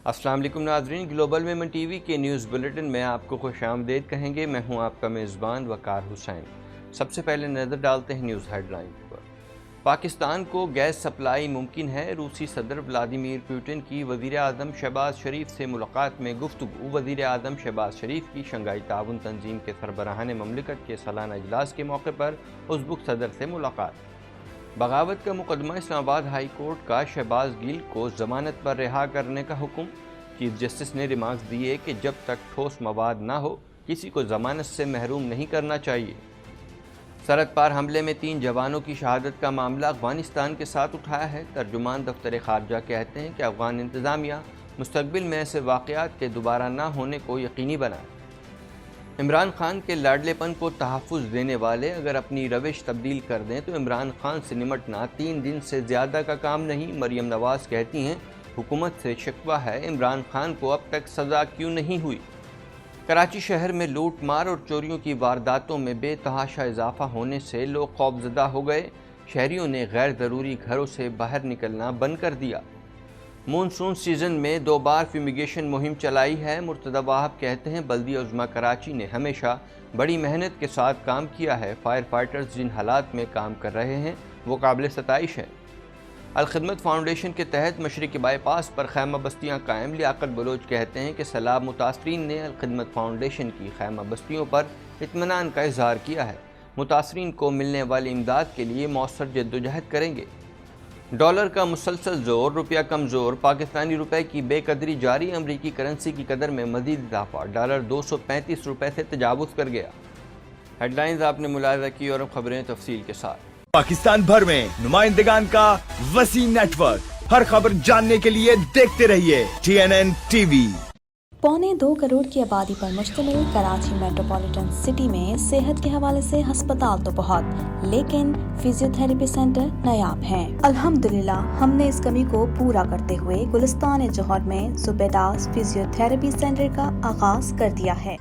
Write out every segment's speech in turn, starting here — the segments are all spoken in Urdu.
السلام علیکم ناظرین، گلوبل ویمن ٹی وی کے نیوز بلیٹن میں آپ کو خوش آمدید کہیں گے۔ میں ہوں آپ کا میزبان وقار حسین۔ سب سے پہلے نظر ڈالتے ہیں نیوز ہیڈ لائن پر۔ پاکستان کو گیس سپلائی ممکن ہے، روسی صدر ولادیمیر پوٹن کی وزیر اعظم شہباز شریف سے ملاقات میں گفتگو۔ وزیر اعظم شہباز شریف کی شنگھائی تعاون تنظیم کے سربراہان مملکت کے سالانہ اجلاس کے موقع پر ازبک صدر سے ملاقات۔ بغاوت کا مقدمہ اسلام آباد ہائی کورٹ کا شہباز گیل کو ضمانت پر رہا کرنے کا حکم۔ چیف جسٹس نے ریمارکس دیے کہ جب تک ٹھوس مواد نہ ہو کسی کو ضمانت سے محروم نہیں کرنا چاہیے۔ سرحد پار حملے میں 3 جوانوں کی شہادت کا معاملہ افغانستان کے ساتھ اٹھایا ہے۔ ترجمان دفتر خارجہ کہتے ہیں کہ افغان انتظامیہ مستقبل میں ایسے واقعات کے دوبارہ نہ ہونے کو یقینی بنائے۔ عمران خان کے لاڈلے پن کو تحفظ دینے والے اگر اپنی روش تبدیل کر دیں تو عمران خان سے نمٹنا 3 دن سے زیادہ کا کام نہیں۔ مریم نواز کہتی ہیں حکومت سے شکوہ ہے عمران خان کو اب تک سزا کیوں نہیں ہوئی۔ کراچی شہر میں لوٹ مار اور چوریوں کی وارداتوں میں بے تحاشا اضافہ ہونے سے لوگ خوفزدہ ہو گئے۔ شہریوں نے غیر ضروری گھروں سے باہر نکلنا بند کر دیا۔ مونسون سیزن میں 2 بار فیومیگیشن مہم چلائی ہے۔ مرتضی واہب کہتے ہیں بلدیہ عظمیٰ کراچی نے ہمیشہ بڑی محنت کے ساتھ کام کیا ہے۔ فائر فائٹرز جن حالات میں کام کر رہے ہیں وہ قابل ستائش ہیں۔ الخدمت فاؤنڈیشن کے تحت مشرقی بائی پاس پر خیمہ بستیاں قائم۔ لیاقت بلوچ کہتے ہیں کہ سیلاب متاثرین نے الخدمت فاؤنڈیشن کی خیمہ بستیوں پر اطمینان کا اظہار کیا ہے۔ متاثرین کو ملنے والی امداد کے لیے مؤثر جدوجہد کریں گے۔ ڈالر کا مسلسل زور، روپیہ کمزور، پاکستانی روپے کی بے قدری جاری۔ امریکی کرنسی کی قدر میں مزید اضافہ، ڈالر 235 روپے سے تجاوز کر گیا۔ ہیڈ لائنز آپ نے ملاحظہ کی اور اب خبریں تفصیل کے ساتھ۔ پاکستان بھر میں نمائندگان کا وسیع نیٹ ورک، ہر خبر جاننے کے لیے دیکھتے رہیے TNN TV۔ 1.25 کروڑ کی آبادی پر مشتمل کراچی میٹروپولیٹن سٹی میں صحت کے حوالے سے ہسپتال تو بہت، لیکن فزیو تھراپی سینٹر نایاب ہیں۔ الحمدللہ ہم نے اس کمی کو پورا کرتے ہوئے گلستان جوہر میں زبیداس فزیو تھراپی سینٹر کا آغاز کر دیا ہے۔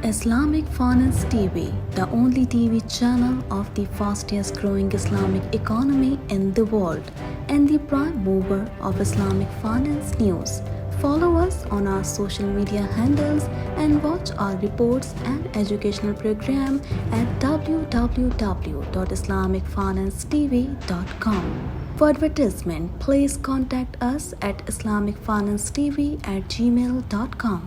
Islamic Finance TV, the only TV channel of the fastest growing Islamic economy in the world and the prime mover of Islamic finance news. Follow us on our social media handles and watch our reports and educational program at www.islamicfinancetv.com. For advertisement, please contact us at islamicfinancetv@gmail.com.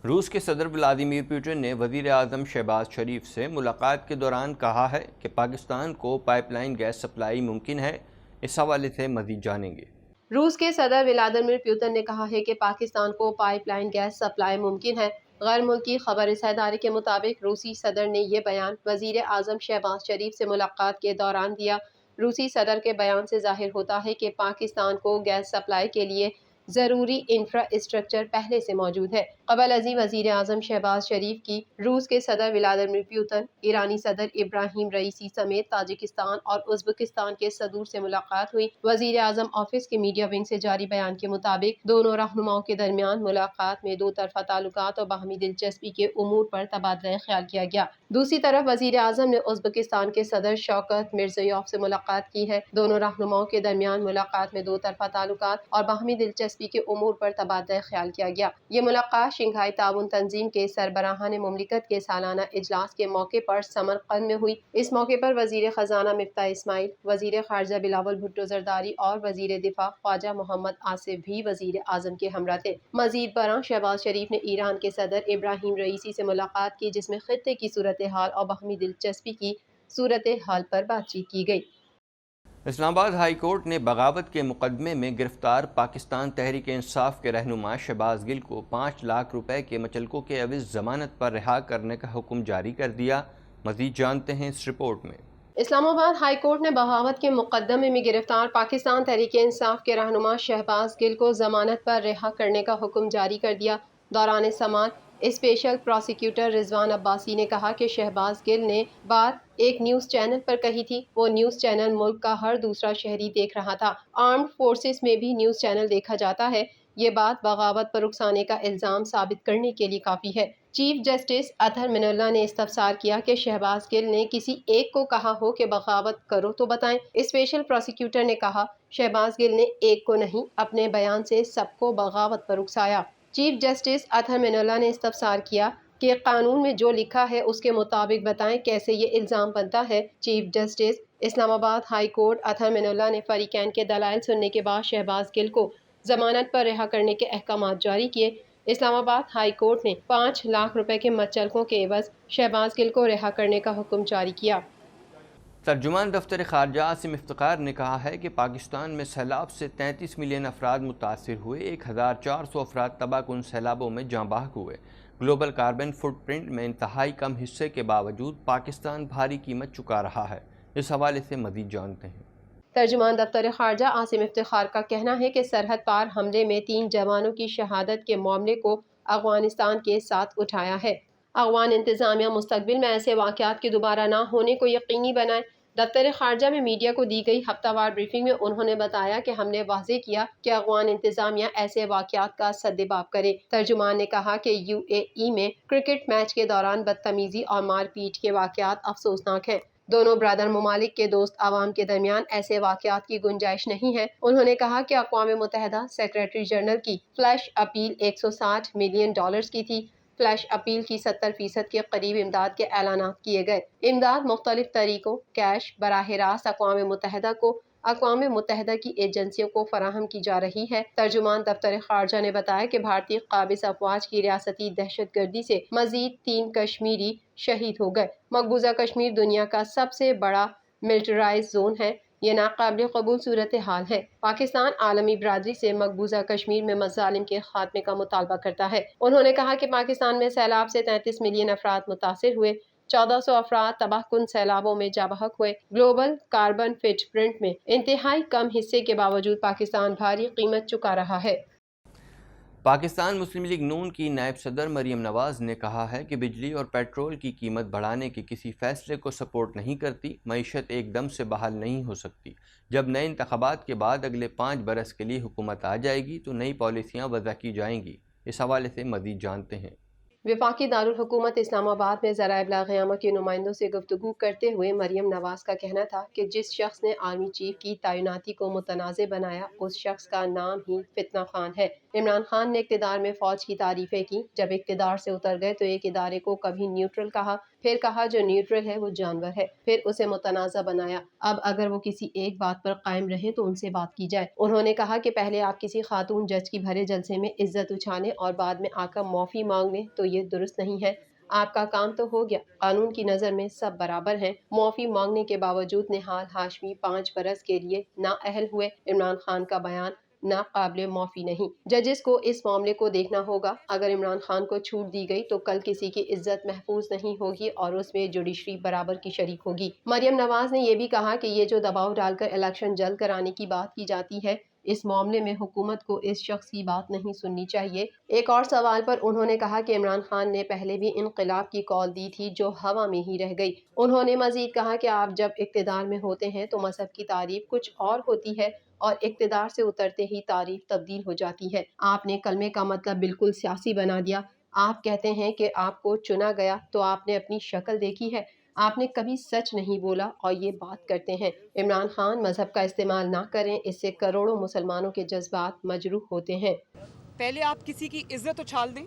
روس کے صدر ولادیمیر پوٹن نے وزیر اعظم شہباز شریف سے ملاقات کے دوران کہا ہے کہ پاکستان کو پائپ لائن گیس سپلائی ممکن ہے۔ اس حوالے سے مزید جانیں گے۔ روس کے صدر ولادیمیر پوتن نے کہا ہے کہ پاکستان کو پائپ لائن گیس سپلائی ممکن ہے۔ غیر ملکی خبر رساں ادارے کے مطابق روسی صدر نے یہ بیان وزیر اعظم شہباز شریف سے ملاقات کے دوران دیا۔ روسی صدر کے بیان سے ظاہر ہوتا ہے کہ پاکستان کو گیس سپلائی کے لیے ضروری انفراسٹرکچر پہلے سے موجود ہے۔ قبل ازیں وزیر اعظم شہباز شریف کی روس کے صدر ولادیمیر پوتن، ایرانی صدر ابراہیم رئیسی سمیت تاجکستان اور ازبکستان کے صدور سے ملاقات ہوئی۔ وزیر اعظم آفس کے میڈیا ونگ سے جاری بیان کے مطابق دونوں رہنماؤں کے درمیان ملاقات میں 2 طرفہ تعلقات اور باہمی دلچسپی کے امور پر تبادلہ خیال کیا گیا۔ دوسری طرف وزیر اعظم نے ازبکستان کے صدر شوکت مرزیوف سے ملاقات کی ہے۔ دونوں رہنماؤں کے درمیان ملاقات میں 2 طرفہ تعلقات اور باہمی دلچسپی کے امور پر تبادلہ خیال کیا گیا۔ یہ ملاقات شنگھائی تعاون تنظیم کے سربراہان مملکت کے سالانہ اجلاس کے موقع پر سمرقند میں ہوئی۔ اس موقع پر وزیر خزانہ مفتاح اسماعیل، وزیر خارجہ بلاول بھٹو زرداری اور وزیر دفاع خواجہ محمد آصف بھی وزیر اعظم کے ہمراہ تھے۔ مزید برآں شہباز شریف نے ایران کے صدر ابراہیم رئیسی سے ملاقات کی، جس میں خطے کی صورتحال اور باہمی دلچسپی کی صورتحال پر بات چیت کی گئی۔ اسلام آباد ہائی کورٹ نے بغاوت کے مقدمے میں گرفتار پاکستان تحریک انصاف کے رہنما شہباز گل کو 5 لاکھ روپے کے مچلکوں کے عوض ضمانت پر رہا کرنے کا حکم جاری کر دیا۔ مزید جانتے ہیں اس رپورٹ میں۔ اسلام آباد ہائی کورٹ نے بغاوت کے مقدمے میں گرفتار پاکستان تحریک انصاف کے رہنما شہباز گل کو ضمانت پر رہا کرنے کا حکم جاری کر دیا۔ دوران سماعت اسپیشل پروسیکیوٹر رضوان عباسی نے کہا کہ شہباز گل نے بات ایک نیوز چینل پر کہی تھی، وہ نیوز چینل ملک کا ہر دوسرا شہری دیکھ رہا تھا، آرمڈ فورسز میں بھی نیوز چینل دیکھا جاتا ہے، یہ بات بغاوت پر اکسانے کا الزام ثابت کرنے کے لیے کافی ہے۔ چیف جسٹس اطہر من اللہ نے استفسار کیا کہ شہباز گل نے کسی ایک کو کہا ہو کہ بغاوت کرو تو بتائیں۔ اسپیشل پروسیکیوٹر نے کہا شہباز گل نے ایک کو نہیں، اپنے بیان سے سب کو بغاوت پر اکسایا۔ چیف جسٹس اطہر من اللہ نے استفسار کیا کہ قانون میں جو لکھا ہے اس کے مطابق بتائیں کیسے یہ الزام بنتا ہے۔ چیف جسٹس اسلام آباد ہائی کورٹ اطہر من اللہ نے فریقین کے دلائل سننے کے بعد شہباز گل کو ضمانت پر رہا کرنے کے احکامات جاری کیے۔ اسلام آباد ہائی کورٹ نے 5 لاکھ روپے کے مچلکوں کے عوض شہباز گل کو رہا کرنے کا حکم جاری کیا۔ ترجمان دفتر خارجہ عاصم افتخار نے کہا ہے کہ پاکستان میں سیلاب سے 33 ملین افراد متاثر ہوئے، 1400 افراد تباہ کن سیلابوں میں جاں بحق ہوئے۔ گلوبل کاربن فٹ پرنٹ میں انتہائی کم حصے کے باوجود پاکستان بھاری قیمت چکا رہا ہے۔ اس حوالے سے مزید جانتے ہیں۔ ترجمان دفتر خارجہ عاصم افتخار کا کہنا ہے کہ سرحد پار حملے میں 3 جوانوں کی شہادت کے معاملے کو افغانستان کے ساتھ اٹھایا ہے۔ افغان انتظامیہ مستقبل میں ایسے واقعات کے دوبارہ نہ ہونے کو یقینی بنائے۔ دفتر خارجہ میں میڈیا کو دی گئی ہفتہ وار بریفنگ میں انہوں نے بتایا کہ ہم نے واضح کیا کہ افغان انتظامیہ ایسے واقعات کا سدباب کرے۔ ترجمان نے کہا کہ UAE میں کرکٹ میچ کے دوران بدتمیزی اور مار پیٹ کے واقعات افسوسناک ہیں۔ دونوں برادر ممالک کے دوست عوام کے درمیان ایسے واقعات کی گنجائش نہیں ہے۔ انہوں نے کہا کہ اقوام متحدہ سیکریٹری جنرل کی فلیش اپیل $160 ملین کی تھی۔ فلیش اپیل کی 70% کے قریب امداد کے اعلانات کیے گئے۔ امداد مختلف طریقوں کیش براہ راست اقوام متحدہ کو اقوام متحدہ کی ایجنسیوں کو فراہم کی جا رہی ہے۔ ترجمان دفتر خارجہ نے بتایا کہ بھارتی قابض افواج کی ریاستی دہشت گردی سے مزید 3 کشمیری شہید ہو گئے۔ مقبوضہ کشمیر دنیا کا سب سے بڑا ملٹرائز زون ہے، یہ ناقابل قبول صورتحال ہے۔ پاکستان عالمی برادری سے مقبوضہ کشمیر میں مظالم کے خاتمے کا مطالبہ کرتا ہے۔ انہوں نے کہا کہ پاکستان میں سیلاب سے 33 ملین افراد متاثر ہوئے، 1400 افراد تباہ کن سیلابوں میں جاں بحق ہوئے۔ گلوبل کاربن فٹ پرنٹ میں انتہائی کم حصے کے باوجود پاکستان بھاری قیمت چکا رہا ہے۔ پاکستان مسلم لیگ نون کی نائب صدر مریم نواز نے کہا ہے کہ بجلی اور پیٹرول کی قیمت بڑھانے کے کسی فیصلے کو سپورٹ نہیں کرتی۔ معیشت ایک دم سے بحال نہیں ہو سکتی۔ جب نئے انتخابات کے بعد اگلے 5 برس کے لیے حکومت آ جائے گی تو نئی پالیسیاں وضع کی جائیں گی۔ اس حوالے سے مزید جانتے ہیں۔ وفاقی دارالحکومت اسلام آباد میں ذرائع ابلاغ عامہ کے نمائندوں سے گفتگو کرتے ہوئے مریم نواز کا کہنا تھا کہ جس شخص نے آرمی چیف کی تعیناتی کو متنازع بنایا اس شخص کا نام ہی فتنہ خان ہے۔ عمران خان نے اقتدار میں فوج کی تعریفیں کی، جب اقتدار سے اتر گئے تو ایک ادارے کو کبھی نیوٹرل کہا، پھر کہا جو نیوٹرل ہے وہ جانور ہے، پھر اسے متنازع بنایا۔ اب اگر وہ کسی ایک بات پر قائم رہے تو ان سے بات کی جائے۔ انہوں نے کہا کہ پہلے آپ کسی خاتون جج کی بھرے جلسے میں عزت اچھالیں اور بعد میں آ کر معافی مانگ لیں تو یہ درست نہیں ہے۔ آپ کا کام تو ہو گیا، قانون کی نظر میں سب برابر ہیں۔ معافی مانگنے کے باوجود نہال ہاشمی 5 برس کے لیے نااہل ہوئے۔ عمران خان کا بیان ناقابل معافی نہیں۔ ججز کو اس معاملے کو دیکھنا ہوگا۔ اگر عمران خان کو چھوٹ دی گئی تو کل کسی کی عزت محفوظ نہیں ہوگی اور اس میں جوڈیشری برابر کی شریک ہوگی۔ مریم نواز نے یہ بھی کہا کہ یہ جو دباؤ ڈال کر الیکشن جلد کرانے کی بات کی جاتی ہے، اس معاملے میں حکومت کو اس شخص کی بات نہیں سننی چاہیے۔ ایک اور سوال پر انہوں نے کہا کہ عمران خان نے پہلے بھی انقلاب کی کال دی تھی جو ہوا میں ہی رہ گئی۔ انہوں نے مزید کہا کہ آپ جب اقتدار میں ہوتے ہیں تو مذہب کی تعریف کچھ اور ہوتی ہے اور اقتدار سے اترتے ہی تعریف تبدیل ہو جاتی ہے۔ آپ نے کلمے کا مطلب بالکل سیاسی بنا دیا۔ آپ کہتے ہیں کہ آپ کو چنا گیا تو آپ نے اپنی شکل دیکھی ہے، آپ نے کبھی سچ نہیں بولا اور یہ بات کرتے ہیں۔ عمران خان مذہب کا استعمال نہ کریں، اس سے کروڑوں مسلمانوں کے جذبات مجروح ہوتے ہیں۔ پہلے آپ کسی کی عزت اچھال دیں،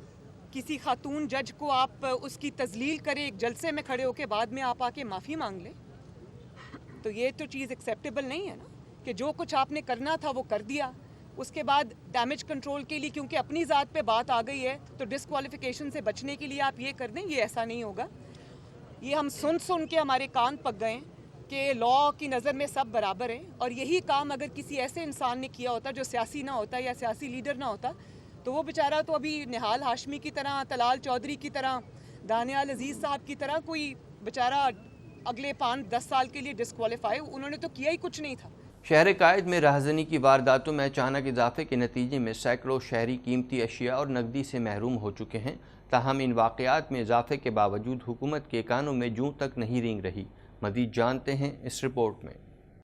کسی خاتون جج کو آپ اس کی تذلیل کریں ایک جلسے میں کھڑے ہو کے، بعد میں آپ آ کے معافی مانگ لیں، تو یہ تو چیز ایکسیپٹیبل نہیں ہے نا، کہ جو کچھ آپ نے کرنا تھا وہ کر دیا، اس کے بعد ڈیمیج کنٹرول کے لیے کیونکہ اپنی ذات پہ بات آ گئی ہے تو ڈسکوالیفیکیشن سے بچنے کے لیے آپ یہ کر دیں، یہ ایسا نہیں ہوگا۔ یہ ہم سن کے ہمارے کان پک گئے۔ کہ لا کی نظر میں سب برابر ہیں، اور یہی کام اگر کسی ایسے انسان نے کیا ہوتا جو سیاسی نہ ہوتا یا سیاسی لیڈر نہ ہوتا تو وہ بیچارہ تو ابھی نہال ہاشمی کی طرح، طلال چودھری کی طرح، دانیال عزیز صاحب کی طرح کوئی بیچارہ اگلے 5-10 سال کے لیے ڈسکوالیفائی، انہوں نے تو کیا ہی کچھ نہیں تھا۔ شہر قائد میں راہزنی کی وارداتوں میں اچانک اضافے کے نتیجے میں سینکڑوں شہری قیمتی اشیاء اور نقدی سے محروم ہو چکے ہیں، تاہم ان واقعات میں اضافے کے باوجود حکومت کے کانوں میں جوں تک نہیں رینگ رہی۔ مزید جانتے ہیں اس رپورٹ میں۔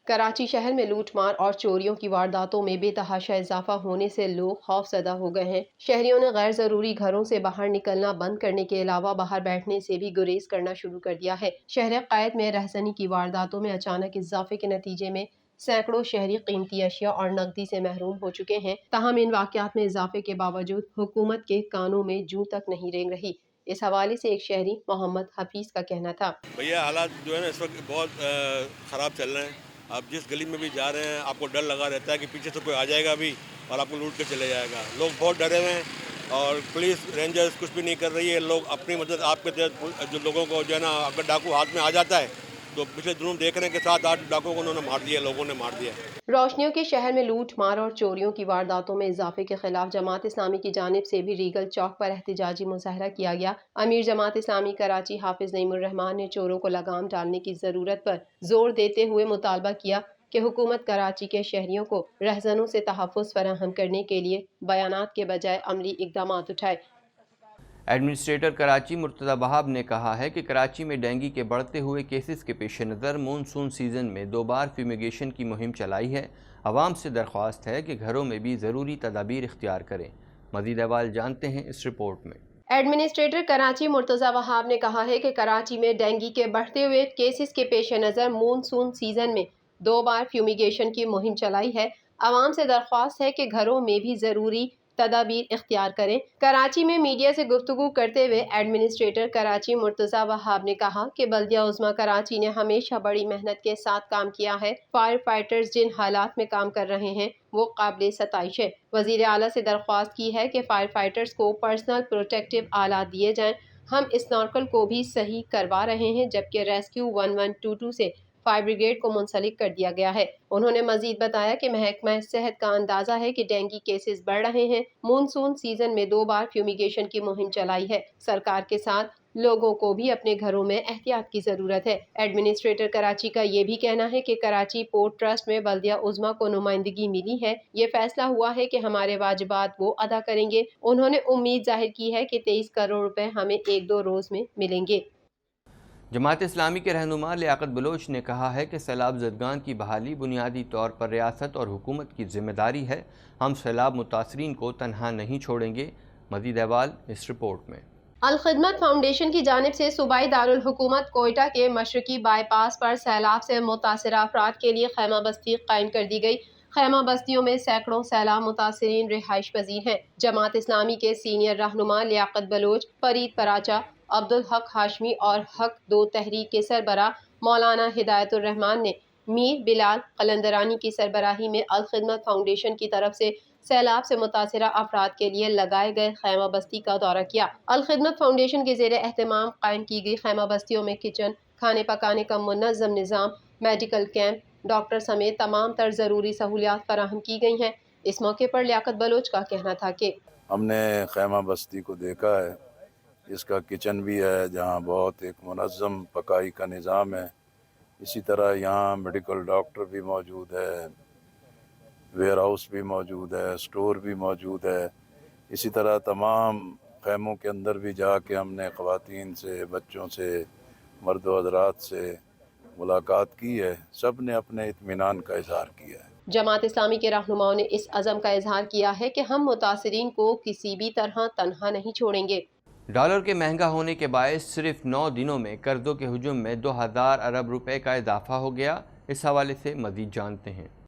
کراچی شہر میں لوٹ مار اور چوریوں کی وارداتوں میں بے تحاشا اضافہ ہونے سے لوگ خوف زدہ ہو گئے ہیں۔ شہریوں نے غیر ضروری گھروں سے باہر نکلنا بند کرنے کے علاوہ باہر بیٹھنے سے بھی گریز کرنا شروع کر دیا ہے۔ شہر قائد میں رہزنی کی وارداتوں میں اچانک اضافے کے نتیجے میں سینکڑوں شہری قیمتی اشیاء اور نقدی سے محروم ہو چکے ہیں، تاہم ان واقعات میں اضافے کے باوجود حکومت کے کانوں میں جوں تک نہیں رینگ رہی۔ اس حوالے سے ایک شہری محمد حفیظ کا کہنا تھا، بھیا حالات جو ہے نا اس وقت بہت خراب چل رہے ہیں۔ آپ جس گلی میں بھی جا رہے ہیں آپ کو ڈر لگا رہتا ہے کہ پیچھے سے کوئی آ جائے گا بھی اور آپ کو لوٹ کے چلے جائے گا۔ لوگ بہت ڈرے ہوئے ہیں اور پولیس رینجرز کچھ بھی نہیں کر رہی ہے۔ لوگ اپنی مدد آپ کے تحت جو لوگوں کو جو ہے نا اگر ڈاکو ہاتھ میں آ جاتا ہے تو پچھلے دنوں دیکھ رہے ہیں کہ 7-8 ڈاکوں کو انہوں نے مار دیا، لوگوں نے مار دیا۔ روشنیوں کے شہر میں لوٹ مار اور چوریوں کی وارداتوں میں اضافے کے خلاف جماعت اسلامی کی جانب سے بھی ریگل چوک پر احتجاجی مظاہرہ کیا گیا۔ امیر جماعت اسلامی کراچی حافظ نعیم الرحمان نے چوروں کو لگام ڈالنے کی ضرورت پر زور دیتے ہوئے مطالبہ کیا کہ حکومت کراچی کے شہریوں کو رہزنوں سے تحفظ فراہم کرنے کے لیے بیانات کے بجائے عملی اقدامات اٹھائے۔ ایڈمنسٹریٹر کراچی مرتضی وہاب نے کہا ہے کہ کراچی میں ڈینگی کے بڑھتے ہوئے کیسز کے پیش نظر مونسون سیزن میں 2 بار فیومیگیشن کی مہم چلائی ہے۔ عوام سے درخواست ہے کہ گھروں میں بھی ضروری تدابیر اختیار کریں۔ مزید احوال جانتے ہیں اس رپورٹ میں۔ ایڈمنسٹریٹر کراچی مرتضی وہاب نے کہا ہے کہ کراچی میں ڈینگی کے بڑھتے ہوئے کیسز کے پیش نظر مونسون سیزن میں 2 بار فیومیگیشن کی مہم چلائی ہے۔ عوام سے درخواست ہے کہ گھروں میں بھی ضروری تدابیر اختیار کریں۔ کراچی میں میڈیا سے گفتگو کرتے ہوئے ایڈمنسٹریٹر کراچی مرتضی وہاب نے کہا کہ بلدیہ عظمیٰ کراچی نے ہمیشہ بڑی محنت کے ساتھ کام کیا ہے۔ فائر فائٹرز جن حالات میں کام کر رہے ہیں وہ قابل ستائش ہے۔ وزیر اعلیٰ سے درخواست کی ہے کہ فائر فائٹرز کو پرسنل پروٹیکٹیو آلات دیے جائیں۔ ہم اسنارکل کو بھی صحیح کروا رہے ہیں جبکہ ریسکیو 1122 سے فائر بریگیڈ کو منسلک کر دیا گیا ہے۔ انہوں نے مزید بتایا کہ محکمہ صحت کا اندازہ ہے کہ ڈینگی کیسز بڑھ رہے ہیں۔ مونسون سیزن میں 2 بار فیومیگیشن کی مہم چلائی ہے۔ سرکار کے ساتھ لوگوں کو بھی اپنے گھروں میں احتیاط کی ضرورت ہے۔ ایڈمنسٹریٹر کراچی کا یہ بھی کہنا ہے کہ کراچی پورٹ ٹرسٹ میں بلدیہ عظمیٰ کو نمائندگی ملی ہے۔ یہ فیصلہ ہوا ہے کہ ہمارے واجبات وہ ادا کریں گے۔ انہوں نے امید ظاہر کی ہے کہ 23 کروڑ روپے ہمیں 1-2 روز میں ملیں گے۔ جماعت اسلامی کے رہنما لیاقت بلوچ نے کہا ہے کہ سیلاب زدگان کی بحالی بنیادی طور پر ریاست اور حکومت کی ذمہ داری ہے۔ ہم سیلاب متاثرین کو تنہا نہیں چھوڑیں گے۔ مزید احوال اس رپورٹ میں۔ الخدمت فاؤنڈیشن کی جانب سے صوبائی دارالحکومت کوئٹہ کے مشرقی بائی پاس پر سیلاب سے متاثرہ افراد کے لیے خیمہ بستی قائم کر دی گئی۔ خیمہ بستیوں میں سینکڑوں سیلاب متاثرین رہائش پذیر ہیں۔ جماعت اسلامی کے سینئر رہنما لیاقت بلوچ، فرید پراچا، عبدالحق ہاشمی اور حق 2 تحریک کے سربراہ مولانا ہدایت الرحمان نے میر بلال قلندرانی کی سربراہی میں الخدمت فاؤنڈیشن کی طرف سے سیلاب سے متاثرہ افراد کے لیے لگائے گئے خیمہ بستی کا دورہ کیا۔ الخدمت فاؤنڈیشن کے زیر اہتمام قائم کی گئی خیمہ بستیوں میں کچن، کھانے پکانے کا منظم نظام، میڈیکل کیمپ، ڈاکٹر سمیت تمام تر ضروری سہولیات فراہم کی گئی ہیں۔ اس موقع پر لیاقت بلوچ کا کہنا تھا کہ ہم نے خیمہ بستی کو دیکھا ہے، اس کا کچن بھی ہے جہاں بہت ایک منظم پکائی کا نظام ہے۔ اسی طرح یہاں میڈیکل ڈاکٹر بھی موجود ہے، ویئر ہاؤس بھی موجود ہے، اسٹور بھی موجود ہے۔ اسی طرح تمام خیموں کے اندر بھی جا کے ہم نے خواتین سے، بچوں سے، مرد و حضرات سے ملاقات کی ہے۔ سب نے اپنے اطمینان کا اظہار کیا ہے۔ جماعت اسلامی کے رہنماؤں نے اس عزم کا اظہار کیا ہے کہ ہم متاثرین کو کسی بھی طرح تنہا نہیں چھوڑیں گے۔ ڈالر کے مہنگا ہونے کے باعث صرف 9 دنوں میں قرضوں کے ہجوم میں 2000 ارب روپے کا اضافہ ہو گیا۔ اس حوالے سے مزید جانتے ہیں۔